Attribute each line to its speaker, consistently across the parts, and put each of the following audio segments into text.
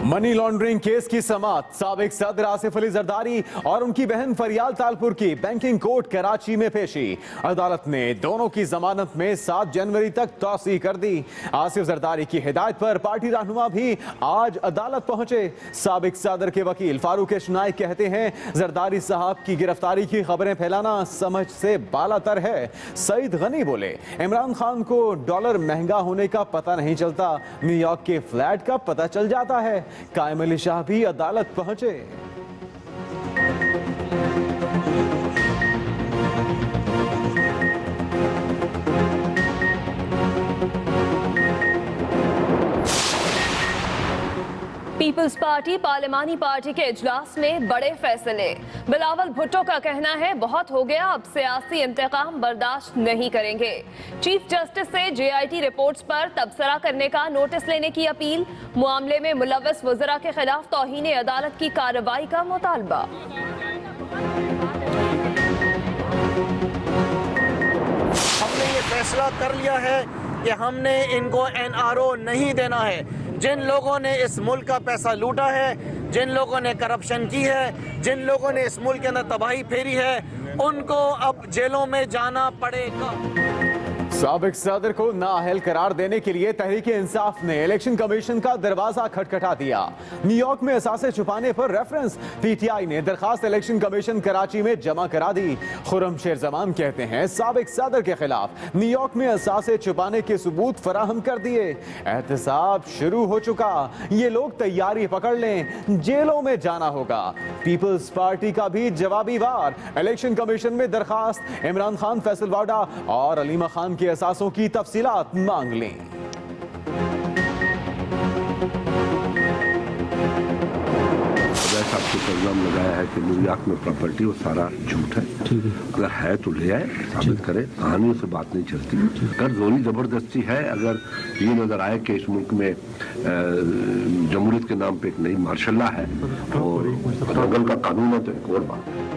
Speaker 1: Money laundering case की समाअत साबिक सदर आसिफ अली जरदारी और उनकी बहन फरियाल तालपुर की बैंकिंग कोर्ट कराची में पेशी। अदालत ने दोनों की जमानत में 7 जनवरी तक तौसीह कर दी। आसिफ जरदारी की हिदायत पर पार्टी रहनुमा भी आज अदालत पहुंचे। साबिक सदर के वकील फारूक एशनाई कहते हैं जरदारी साहब की गिरफ्तारी की खबरें फैलाना समझ से बालातर है। सईद गनी बोले इमरान खान को डॉलर महंगा होने का पता नहीं चलता, न्यूयॉर्क के फ्लैट का पता चल जाता है। कायम अली शाह भी अदालत पहुंचे।
Speaker 2: पीपल्स पार्टी पार्लिमानी पार्टी के इजलास में बड़े फैसले। बिलावल भुट्टो का कहना है बहुत हो गया, अब सियासी इंतकाम बर्दाश्त नहीं करेंगे। चीफ जस्टिस से JIT रिपोर्ट्स पर तबसरा करने का नोटिस लेने की अपील। मामले में मुलव्वस वज़रा के खिलाफ तौहीन अदालत की कार्रवाई का मुतालबा।
Speaker 3: हमने ये फैसला कर लिया है कि हमने इनको NRO नहीं देना है। जिन लोगों ने इस मुल्क का पैसा लूटा है, जिन लोगों ने करप्शन की है, जिन लोगों ने इस मुल्क के अंदर तबाही फेरी है, उनको अब जेलों में जाना पड़ेगा।
Speaker 1: साबिक सदर को नाअहल करार देने के लिए तहरीक इंसाफ ने इलेक्शन कमीशन का दरवाजा खटखटा दिया। न्यूयॉर्क में असासे छुपाने पर रेफरेंस, PTI ने दरखास्त इलेक्शन कमीशन कराची में जमा करा दी। खुर्रम शेर जमान कहते हैं साबिक सदर के खिलाफ न्यूयॉर्क में असासे छुपाने के सबूत फराहम कर दिए। एहतसाब शुरू हो चुका, ये लोग तैयारी पकड़ लें, जेलों में जाना होगा। पीपल्स पार्टी का भी जवाबी वार, इलेक्शन कमीशन में दरखास्त, इमरान खान, फैसल वाडा और अलीमा खान के असासों की तफसीलात मांग लें।
Speaker 4: साहब को इल्जाम लगाया है कि न्यूयॉर्क में प्रॉपर्टी वो सारा झूठ है। अगर है तो ले आए, साबित करे, कहानियों से बात नहीं चलती। अगर जोरी जबरदस्ती है, अगर ये नजर आए कि इस मुल्क में जमहूरियत के नाम पे एक नई मार्शल्ला है और दंगल का कानून है, तो एक और बात है।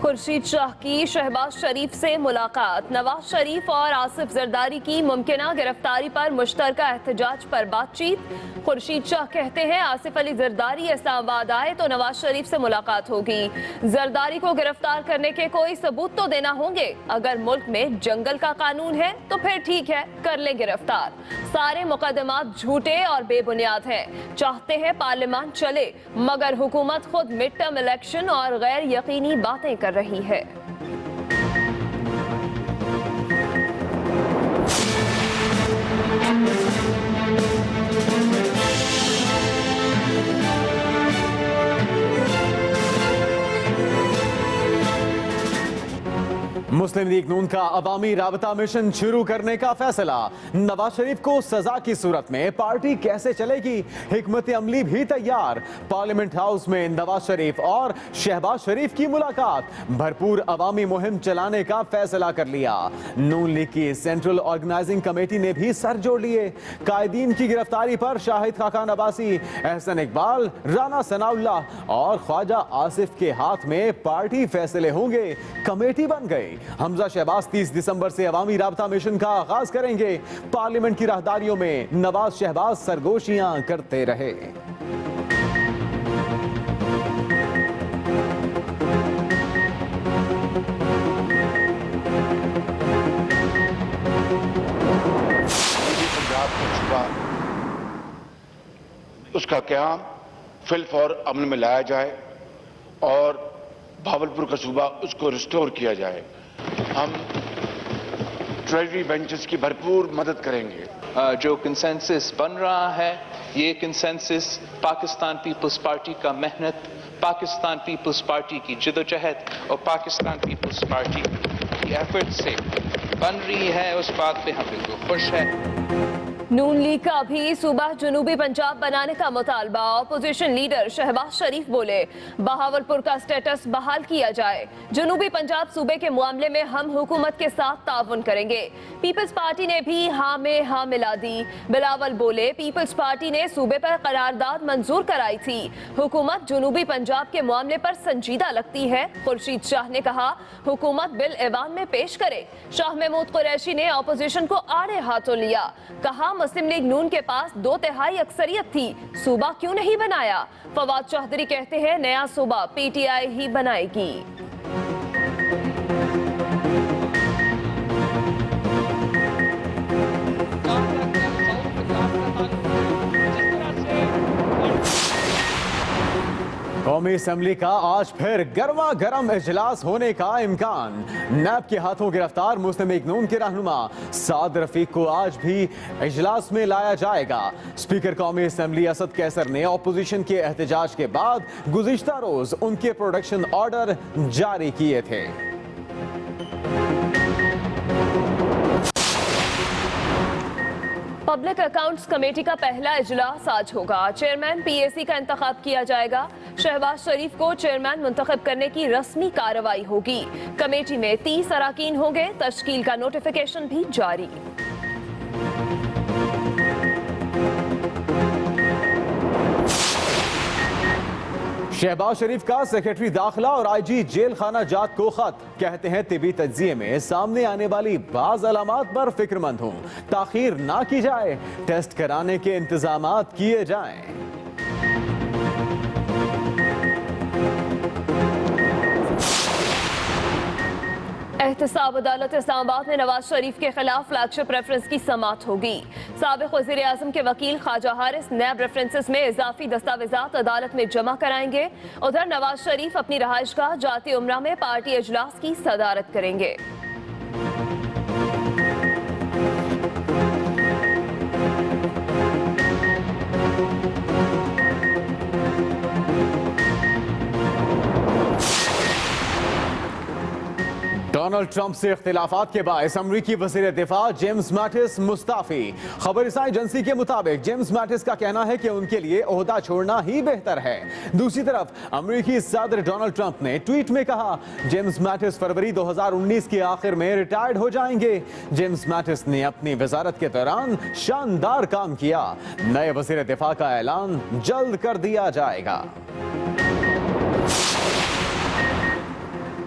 Speaker 2: खुर्शीद शाह की शहबाज शरीफ से मुलाकात। नवाज शरीफ और आसिफ जरदारी की मुमकिना गिरफ्तारी पर मुश्तरका एहतजाज पर बातचीत। खुर्शीद शाह कहते हैं आसिफ अली जरदारी इस्लामाबाद आए तो नवाज शरीफ से मुलाकात होगी। जरदारी को गिरफ्तार करने के कोई सबूत तो देना होंगे। अगर मुल्क में जंगल का कानून है तो फिर ठीक है, कर ले गिरफ्तार। सारे मुकदमात झूठे और बेबुनियाद हैं। चाहते हैं पार्लियामान चले, मगर हुकूमत खुद मिड टर्म इलेक्शन और गैर यकीनी बातें कर रही है।
Speaker 1: मुस्लिम लीग नून का अवामी राबता मिशन शुरू करने का फैसला। नवाज शरीफ को सजा की सूरत में पार्टी कैसे चलेगी, हिकमत अमली भी तैयार। पार्लियामेंट हाउस में नवाज शरीफ और शहबाज शरीफ की मुलाकात। भरपूर अवामी मुहिम चलाने का फैसला कर लिया। नून लीग की सेंट्रल ऑर्गेनाइजिंग कमेटी ने भी सर जोड़ लिए। कायदीन की गिरफ्तारी पर शाहिद खाकान अब्बासी, एहसन इकबाल, राना सनाउल्लाह और ख्वाजा आसिफ के हाथ में पार्टी फैसले होंगे। कमेटी बन गई। हमजा शहबाज 30 दिसंबर से अवामी राबता मिशन का आगाज करेंगे। पार्लियामेंट की राहदारियों में नवाज शहबाज सरगोशियां करते रहे।
Speaker 5: पंजाब को छुपा उसका क्याम फिलफौर अमल में लाया जाए और भावलपुर का सूबा उसको रिस्टोर किया जाए। हम ट्रेजरी बेंचेस की भरपूर मदद करेंगे।
Speaker 6: जो कंसेंसस बन रहा है, ये कंसेंसस पाकिस्तान पीपल्स पार्टी का मेहनत, पाकिस्तान पीपल्स पार्टी की जिदोजहद और पाकिस्तान पीपल्स पार्टी की एफर्ट से बन रही है। उस बात पे हम बिल्कुल खुश हैं।
Speaker 2: नून लीग का भी सूबा जनूबी पंजाब बनाने का मुतालबा। ऑपोजिशन लीडर शहबाज शरीफ बोले बहावलपुर का स्टेटस बहाल किया जाए। जनूबी पंजाब सूबे के मामले में हम हुकूमत के साथ ताउन करेंगे। पीपल्स पार्टी ने भी हाँ में हाँ मिला दी। बिलावल बोले पीपल्स पार्टी ने सूबे पर करारदाद मंजूर कराई थी। हुकूमत जनूबी पंजाब के मामले पर संजीदा लगती है। खुर्शीद शाह ने कहा हुकूमत बिल ऐवान में पेश करे। शाह महमूद कुरैशी ने ऑपोजिशन को आड़े हाथों लिया। कहा मुस्लिम लीग नून के पास 2/3 अक्सरियत थी, सूबा क्यों नहीं बनाया? फवाद चौधरी कहते हैं नया सूबा पीटीआई ही बनाएगी।
Speaker 1: कौमी असेंबली का आज फिर गर्मा गर्म इजलास होने का इम्कान। नैब के हाथों गिरफ्तार मुस्लिम लीग नून के रहनुमा साद रफीक को आज भी इजलास में लाया जाएगा। स्पीकर कौमी असेंबली असद कैसर ने ऑपोजिशन के एहतजाज के बाद गुज़िश्ता रोज उनके प्रोडक्शन ऑर्डर जारी किए थे।
Speaker 2: पब्लिक अकाउंट्स कमेटी का पहला इजलास आज होगा। चेयरमैन पीएसी का इंतखाब किया जाएगा। शहबाज शरीफ को चेयरमैन मुंतखब करने की रस्मी कार्रवाई होगी। कमेटी में 30 अरकान होंगे। तश्कील का नोटिफिकेशन भी जारी।
Speaker 1: शहबाज शरीफ का सेक्रेटरी दाखिला और आईजी जेल खाना जात को खत। कहते हैं तिबी तज्जिये में सामने आने वाली बाज अलामात पर फिक्रमंद हूं, ताखीर ना की जाए, टेस्ट कराने के इंतजामात किए जाएं।
Speaker 2: एहतसाब अदालत इस्लामाबाद में नवाज शरीफ के खिलाफ फ्लैगशिप रेफरेंस की समाअत होगी। साबिक वज़ीर आज़म के वकील ख्वाजा हारिस नैब रेफरेंसेस में इजाफी दस्तावेजात अदालत में जमा कराएंगे। उधर नवाज शरीफ अपनी रहायशगाह जाती उमरा में पार्टी इजलास की सदारत करेंगे।
Speaker 1: डोनाल्ड ट्रंप से इख्तिलाफात के बायस अमरीकी वज़ीर दिफा जेम्स मैटिस मुस्ताफी। खबरसां एजेंसी के मुताबिक जेम्स मैटिस का कहना है कि उनके लिए ओहदा छोड़ना ही बेहतर है। दूसरी तरफ अमरीकी सदर डोनाल्ड ट्रंप ने ट्वीट में कहा जेम्स मैटिस फरवरी 2019 के आखिर में रिटायर्ड हो जाएंगे। जेम्स मैटिस ने अपनी वजारत के दौरान शानदार काम किया। नए वज़ीर दिफा का ऐलान जल्द कर दिया जाएगा।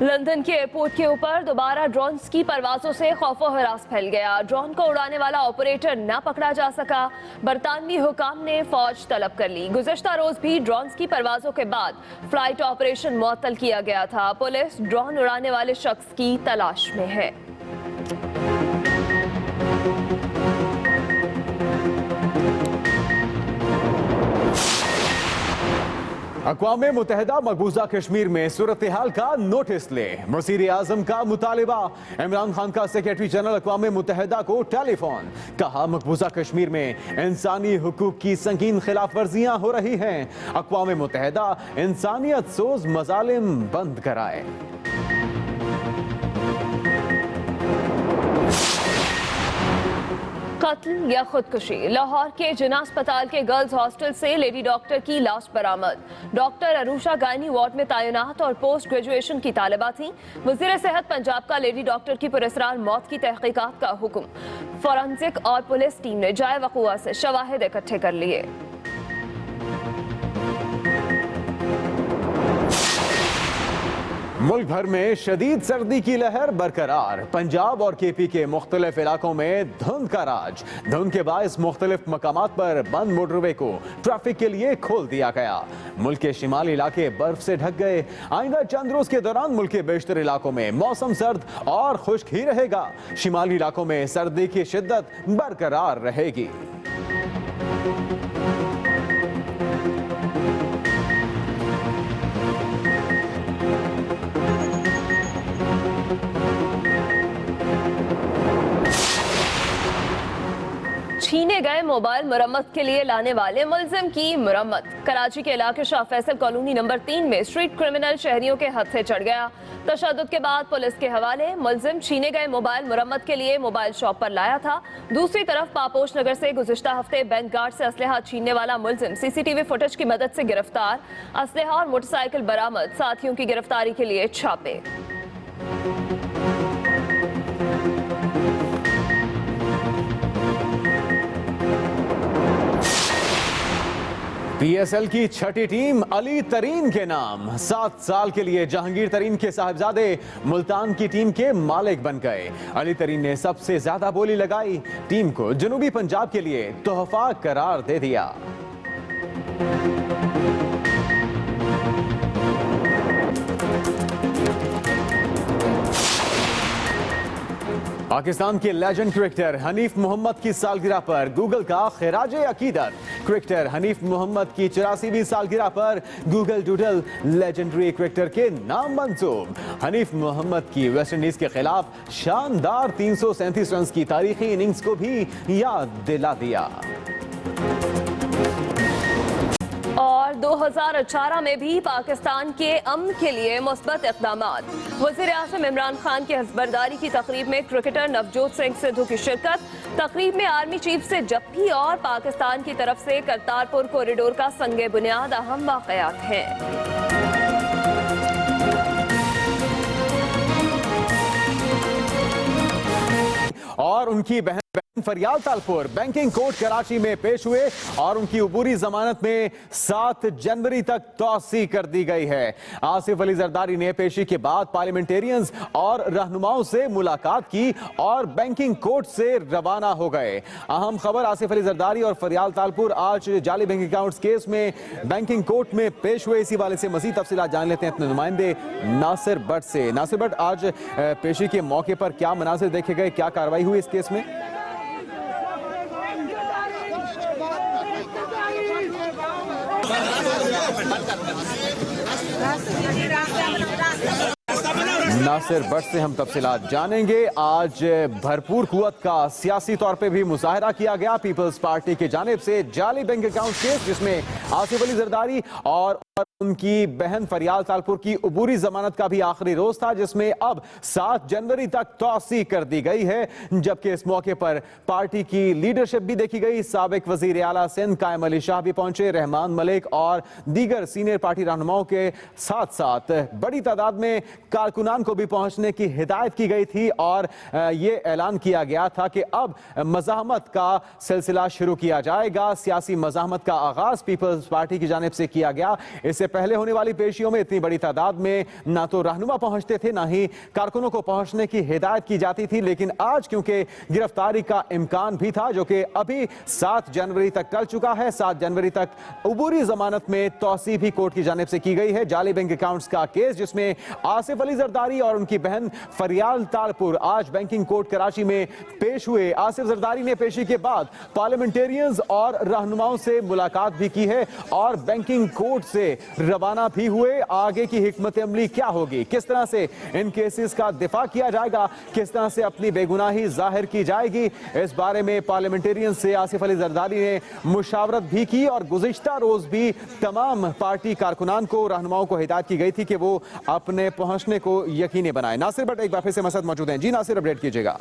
Speaker 2: लंदन के एयरपोर्ट के ऊपर दोबारा ड्रोन्स की परवाजों से खौफो हरास फैल गया। ड्रोन को उड़ाने वाला ऑपरेटर न पकड़ा जा सका। बरतानवी हुकाम ने फौज तलब कर ली। गुज़श्ता रोज भी ड्रोन्स की परवाजों के बाद फ्लाइट ऑपरेशन मुअत्तल किया गया था। पुलिस ड्रोन उड़ाने वाले शख्स की तलाश में है।
Speaker 1: अक़वाम मुत्तहिदा मकबूजा कश्मीर में सूरत हाल का नोटिस ले। वज़ीर आज़म का मुतालिबा। इमरान खान का सेक्रेटरी जनरल अक़वाम मुत्तहिदा को टेलीफोन। कहा मकबूजा कश्मीर में इंसानी हुकूक की संगीन खिलाफ वर्जियां हो रही हैं। अक़वाम मुत्तहिदा इंसानियत सोज मजालिम बंद कराए।
Speaker 2: कत्ल या खुदकुशी। लाहौर के जिना अस्पताल के गर्ल्स हॉस्टल से लेडी डॉक्टर की लाश बरामद। डॉक्टर अरूषा गायनी वार्ड में तैनात और पोस्ट ग्रेजुएशन की तालिबा थी। वज़ीर सेहत पंजाब का लेडी डॉक्टर की पुरस्रार मौत की तहकीकात का हुक्म। फोरेंसिक और पुलिस टीम ने जाए वक़ुआ से शवाहिद इकट्ठे कर लिए।
Speaker 1: मुल्क भर में शदीद सर्दी की लहर बरकरार। पंजाब और केपी के मुख्तलिफ इलाकों में धुंध का राज। धुंध के बायस मुख्तलिफ मकामात पर बंद मोटरवे को ट्रैफिक के लिए खोल दिया गया। मुल्क के शिमाली इलाके बर्फ से ढक गए। आइंदा चंद रोज के दौरान मुल्क के बेशतर इलाकों में मौसम सर्द और खुश्क ही रहेगा। शिमाली इलाकों में सर्दी की शिद्दत बरकरार रहेगी।
Speaker 2: छीने गए मोबाइल मुरम्मत के लिए लाने वाले मुलजिम की मुरम्मत। कराची के इलाके शाह फैसल कॉलोनी नंबर 3 में स्ट्रीट क्रिमिनल शहरियों के हद से चढ़ गया। तशद्दुद के बाद पुलिस के हवाले। मुलजिम छीने गए मोबाइल मुरम्मत के लिए मोबाइल शॉप पर लाया था। दूसरी तरफ पापोश नगर से गुज़िश्ता हफ्ते बैंक गार्ड से असलहा छीनने वाला मुलजिम सीसीटीवी फुटेज की मदद से गिरफ्तार। असलहा और मोटरसाइकिल बरामद। साथियों की गिरफ्तारी के लिए छापे।
Speaker 1: PSL की छठी टीम अली तरीन के नाम 7 साल के लिए जहांगीर तरीन के साहबजादे मुल्तान की टीम के मालिक बन गए। अली तरीन ने सबसे ज्यादा बोली लगाई, टीम को जनूबी पंजाब के लिए तोहफा करार दे दिया। पाकिस्तान के लेजेंड क्रिकेटर हनीफ मोहम्मद की सालगिरह पर गूगल का खिराजे अकीदत। क्रिकेटर हनीफ मोहम्मद की 84वीं सालगिरह पर गूगल डूडल लेजेंडरी क्रिकेटर के नाम मंसूब। हनीफ मोहम्मद की वेस्टइंडीज के खिलाफ शानदार 337 रन की तारीखी इनिंग्स को भी याद दिला दिया।
Speaker 2: और 2018 में भी पाकिस्तान के अमन के लिए मुस्बत इक़दामात। वज़ीर आज़म इमरान खान की हस्बरदारी की तकरीब में क्रिकेटर नवजोत सिंह सिद्धू की शिरकत। तकरीब में आर्मी चीफ से जप्पी और पाकिस्तान की तरफ से करतारपुर कॉरिडोर का संगे बुनियाद अहम वाक़यात हैं।
Speaker 1: और उनकी बहन फरियाल तालपुर बैंकिंग कोर्ट कराची में पेश हुए और उनकी अबूरी जमानत में 7 जनवरी तक तौसी कर दी गई है। आसिफ अली जरदारी ने पेशी के बाद पार्लियामेंटेरियंस और रहनुमाओं से मुलाकात की और बैंकिंग कोर्ट से रवाना हो गए। अहम खबर, आसिफ अली जरदारी और फरियाल तालपुर आज जाली बैंक अकाउंट्स केस में बैंकिंग कोर्ट में पेश हुए। इसी वाले से मजीद तफसीलात जान लेते हैं अपने नुमाइंदे नासिर भट्ट से। नासिर भट्ट, आज पेशी के मौके पर क्या मनाजिर देखे गए, क्या कार्रवाई हुई इस केस में? नासिर भट्ट से हम तफसीलात जानेंगे। आज भरपूर कुव्वत का सियासी तौर पे भी मुजाहरा किया गया पीपल्स पार्टी की जानिब से जाली बैंक अकाउंट केस, जिसमें आसिफ अली जरदारी और उनकी बहन फरियाल तालपुर की अबूरी जमानत का भी आखिरी रोज था, जिसमें अब 7 जनवरी तक तौसी कर दी गई है। जबकि इस मौके पर पार्टी की लीडरशिप भी देखी गई। साबिक वजीर आला सिंध कायम अली शाह भी पहुंचे, रहमान मलिक और दीगर सीनियर पार्टी रहनुमाओं के साथ साथ बड़ी तादाद में कारकुनान को भी पहुंचने की हिदायत की गई थी और ये ऐलान किया गया था कि अब मज़ाहमत का सिलसिला शुरू किया जाएगा। सियासी मज़ाहमत का आगाज पीपल्स पार्टी की जानिब से किया गया। इससे पहले होने वाली पेशियों में इतनी बड़ी तादाद में ना तो रहनुमा पहुंचते थे, ना ही कारकुनों को पहुंचने की हिदायत की जाती थी। लेकिन आज क्योंकि गिरफ्तारी का इम्कान भी था, जो कि अभी 7 जनवरी तक टल चुका है, 7 जनवरी तक अबूरी जमानत में तौसी भी कोर्ट की जानिब से की गई है। जाली बैंक अकाउंट्स का केस, जिसमें आसिफ अली जरदारी और उनकी बहन फरियाल तालपुर आज बैंकिंग कोर्ट कराची में पेश हुए। आसिफ जरदारी ने पेशी के बाद पार्लियामेंटेरियंस और रहनुमाओं से मुलाकात भी की है और बैंकिंग कोर्ट से रवाना भी हुए। आगे की हिकमत अमली क्या होगी, किस तरह से इन केसेस का दिफा किया जाएगा, किस तरह से अपनी बेगुनाही जाहिर की जाएगी, इस बारे में पार्लियामेंटेरियन से आसिफ अली जरदारी ने मुशावरत भी की और गुज़िश्ता रोज भी तमाम पार्टी कारकुनान को, रहनुमाओं को हिदायत की गई थी कि वो अपने पहुंचने को यकीनी बनाए। नासिर भट्ट एक बार फिर से हमारे साथ मौजूद हैं। जी नासिर, अपडेट कीजिएगा।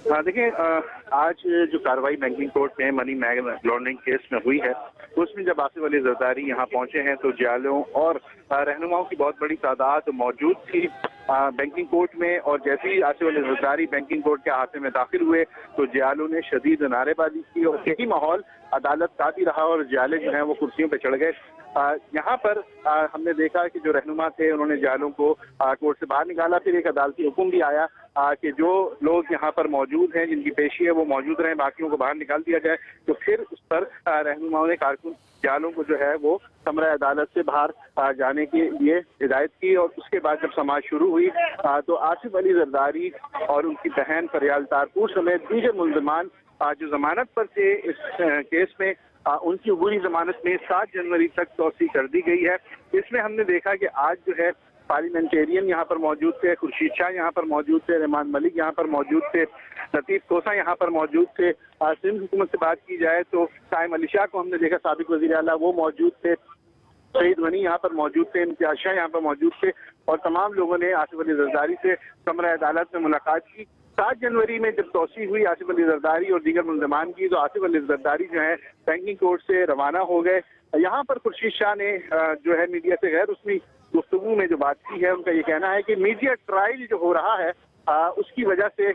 Speaker 7: देखिए, आज जो कार्रवाई बैंकिंग कोर्ट में मनी लॉन्ड्रिंग केस में हुई है, उसमें जब आसिफ अली जरदारी यहाँ पहुंचे हैं तो जियालों और रहनुमाओं की बहुत बड़ी तादाद मौजूद थी बैंकिंग कोर्ट में। और जैसे ही आसिफ अली जरदारी बैंकिंग कोर्ट के अहाते में दाखिल हुए तो जियालों ने शदीद नारेबाजी की और यही माहौल अदालत का भी रहा और जियाले जो हैं वो कुर्सियों पर चढ़ गए। यहाँ पर हमने देखा कि जो रहनुमा थे उन्होंने जियालों को कोर्ट से बाहर निकाला। फिर एक अदालती हुक्म भी आया कि जो लोग यहाँ पर मौजूद हैं, जिनकी पेशी है, वो मौजूद रहें, बाकियों को बाहर निकाल दिया जाए। तो फिर उस पर रहनुमाओं ने कारकुन जियालों को जो है वो कमरा अदालत से बाहर जाने के लिए हिदायत की। और उसके बाद जब समाज शुरू हुई तो आसिफ अली जरदारी और उनकी बहन फरियाल तालपुर समेत दीगर मुल्ज़िमान जो जमानत पर थे इस केस में, उनकी अबूरी जमानत में 7 जनवरी तक तौसी कर दी गई है। इसमें हमने देखा कि आज जो है पार्लियामेंटेरियन यहाँ पर मौजूद थे, खुर्शीद शाह यहाँ पर मौजूद थे, रहमान मलिक यहाँ पर मौजूद थे, लतीफ कोसा यहाँ पर मौजूद थे। सिंध हुकूमत से बात की जाए तो कायम अली शाह को हमने देखा, साबिक वजीर आला, वो मौजूद थे। सईद गनी यहाँ पर मौजूद थे, इम्तियाज शाह यहाँ पर मौजूद थे और तमाम लोगों ने आसिफ अली जरदारी से कमरा अदालत में मुलाकात की। 7 जनवरी में जब तौसी हुई आसिफ अली जरदारी और दीगर मुल्ज़िमान की, तो आसिफ अली जरदारी जो है बैंकिंग कोर्ट से रवाना हो गए। यहाँ पर खुर्शीद शाह ने जो है मीडिया से गैर रस्मी गुफ्तगू में जो बात की है, उनका ये कहना है कि मीडिया ट्रायल जो हो रहा है उसकी वजह से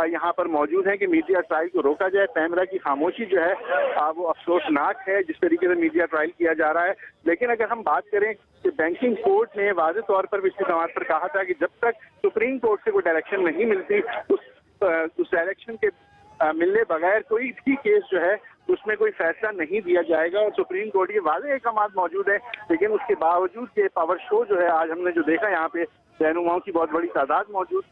Speaker 7: यहाँ पर मौजूद हैं कि मीडिया ट्रायल को रोका जाए। पैमरा की खामोशी जो है वो अफसोसनाक है, जिस तरीके से मीडिया ट्रायल किया जा रहा है। लेकिन अगर हम बात करें कि बैंकिंग कोर्ट ने वाज़ेह तौर पर पिछली समाअत पर कहा था कि जब तक सुप्रीम कोर्ट से कोई डायरेक्शन नहीं मिलती उस डायरेक्शन के मिलने बगैर कोई भी केस जो है उसमें कोई फैसला नहीं दिया जाएगा। और सुप्रीम कोर्ट के वाज़ेह अहकाम मौजूद है, लेकिन उसके बावजूद के पावर शो जो है आज हमने जो देखा, यहाँ पे रहनुमाओं की बहुत बड़ी तादाद मौजूद,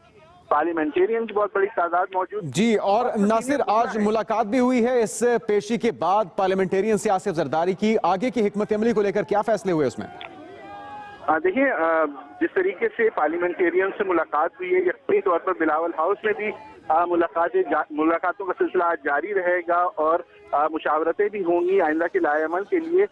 Speaker 7: पार्लियामेंटेरियन की बहुत बड़ी तादाद मौजूद।
Speaker 1: जी, और नासिर आज मुलाकात भी हुई है इस पेशी के बाद पार्लियामेंटेरियन से आसिफ जरदारी की। आगे की हिकमत अमली को लेकर क्या फैसले हुए उसमें?
Speaker 7: देखिए, जिस तरीके से पार्लियामेंटेरियन से मुलाकात हुई है, यकीनी तौर पर बिलावल हाउस में भी मुलाकातों का सिलसिला आज जारी रहेगा और मुशावरतें भी होंगी आइंदा के लाएअमल के लिए।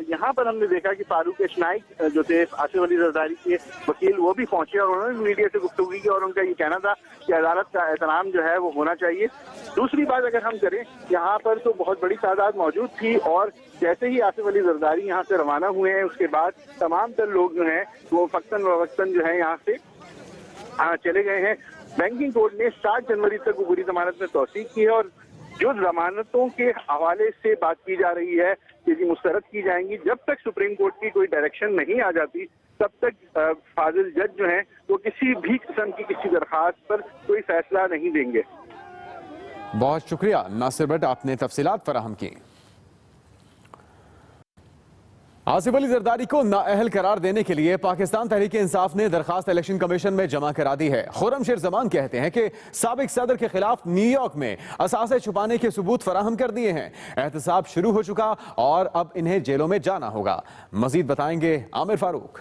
Speaker 7: यहाँ पर हमने देखा कि फारूक एशनाइक जो थे आसिफ अली जरदारी के वकील, वो भी पहुंचे और उन्होंने मीडिया से गुफ्तगू की और उनका ये कहना था कि अदालत का एहतराम जो है वो होना चाहिए। दूसरी बात अगर हम करें, यहाँ पर तो बहुत बड़ी तादाद मौजूद थी और जैसे ही आसिफ अली जरदारी यहाँ से रवाना हुए हैं उसके बाद तमाम तर लोग जो हैं वो फक्तन वक्तन जो है यहाँ से चले गए हैं। बैंकिंग कोर्ट ने 7 जनवरी तक पूरी जमानत में तौसीक की है और जो जमानतों के हवाले से बात की जा रही है कि मुस्तरद की जाएंगी, जब तक सुप्रीम कोर्ट की कोई डायरेक्शन नहीं आ जाती तब तक फाजिल जज जो हैं वो किसी भी किस्म की किसी दरखास्त पर कोई फैसला नहीं देंगे।
Speaker 1: बहुत शुक्रिया नासिर भट्ट, आपने तफसीलात फराहम की। आसिफ अली जरदारी को नाअहल करार देने के लिए पाकिस्तान तहरीक इंसाफ ने दरखास्त इलेक्शन कमीशन में जमा करा दी है। खुर्रमशेर जमान कहते हैं कि साबिक सदर के खिलाफ न्यूयॉर्क में असासे छुपाने के सबूत फराहम कर दिए हैं। एहतसाब शुरू हो चुका और अब इन्हें जेलों में जाना होगा। मजीद बताएंगे आमिर फारूक।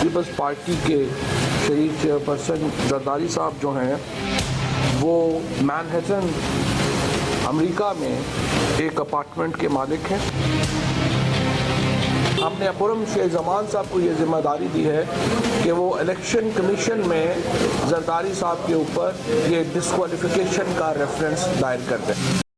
Speaker 8: पीपल्स पार्टी के शहीद चेयरपर्सन जरदारी साहब जो हैं वो मैनहट्टन अमेरिका में एक अपार्टमेंट के मालिक हैं। हमने खुर्रमशेर जमान साहब को ये जिम्मेदारी दी है कि वो इलेक्शन कमीशन में जरदारी साहब के ऊपर ये डिस्क्वालिफिकेशन का रेफरेंस दायर कर दें।